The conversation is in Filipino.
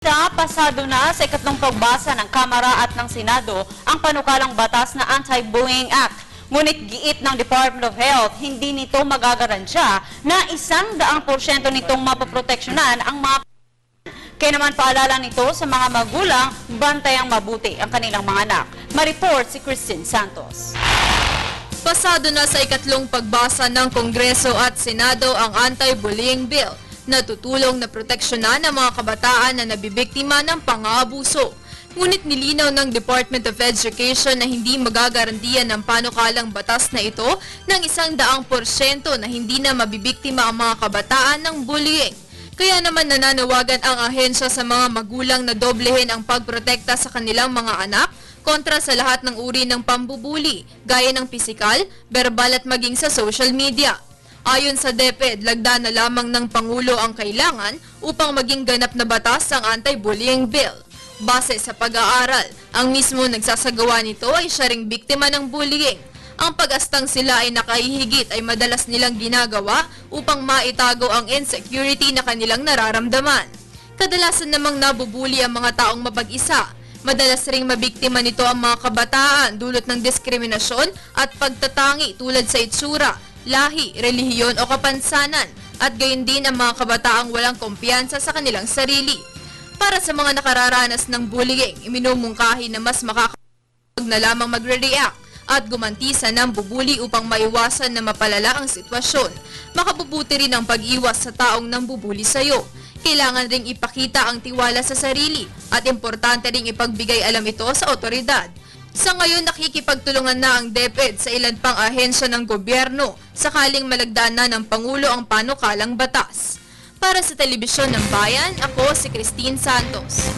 Pasado na sa ikatlong pagbasa ng Kamara at ng Senado ang panukalang batas na Anti-Bullying Act. Ngunit giit ng Department of Health, hindi nito magagaransya na 100% nitong mapoproteksyonan ang mga kaya naman paalala nito sa mga magulang, bantayang mabuti ang kanilang mga anak. Ma-report si Christine Santos. Pasado na sa ikatlong pagbasa ng Kongreso at Senado ang Anti-Bullying Bill na tutulong na proteksyonan ang mga kabataan na nabibiktima ng pang-aabuso. Ngunit nilinaw ng Department of Education na hindi magagarantiyan ng panukalang batas na ito ng 100% na hindi na mabibiktima ang mga kabataan ng bullying. Kaya naman nananawagan ang ahensya sa mga magulang na doblehin ang pagprotekta sa kanilang mga anak kontra sa lahat ng uri ng pambubuli, gaya ng pisikal, verbal at maging sa social media. Ayon sa DepEd, lagda na lamang ng Pangulo ang kailangan upang maging ganap na batas ang Anti-Bullying Bill. Base sa pag-aaral, ang mismo nagsasagawa nito ay siya ring biktima ng bullying. Ang pag-astang sila ay nakahihigit ay madalas nilang ginagawa upang maitago ang insecurity na kanilang nararamdaman. Kadalasan namang nabubuli ang mga taong mapag-isa. Madalas ring mabiktima nito ang mga kabataan dulot ng diskriminasyon at pagtatangi tulad sa itsura, lahi, relihiyon o kapansanan, at gayon din ang mga kabataang walang kumpiyansa sa kanilang sarili. Para sa mga nakararanas ng bullying, iminumungkahi na mas makakapag na lamang magre-react at gumantisa ng bubuli upang maiwasan na mapalala ang sitwasyon. Makabubuti rin ang pag-iwas sa taong nambubuli sa iyo. Kailangan ring ipakita ang tiwala sa sarili at importante ring ipagbigay alam ito sa otoridad. Sa ngayon, nakikipagtulungan na ang DepEd sa ilan pang ahensya ng gobyerno sakaling malagdaan na ng Pangulo ang panukalang batas. Para sa Telebisyon ng Bayan, ako si Christine Santos.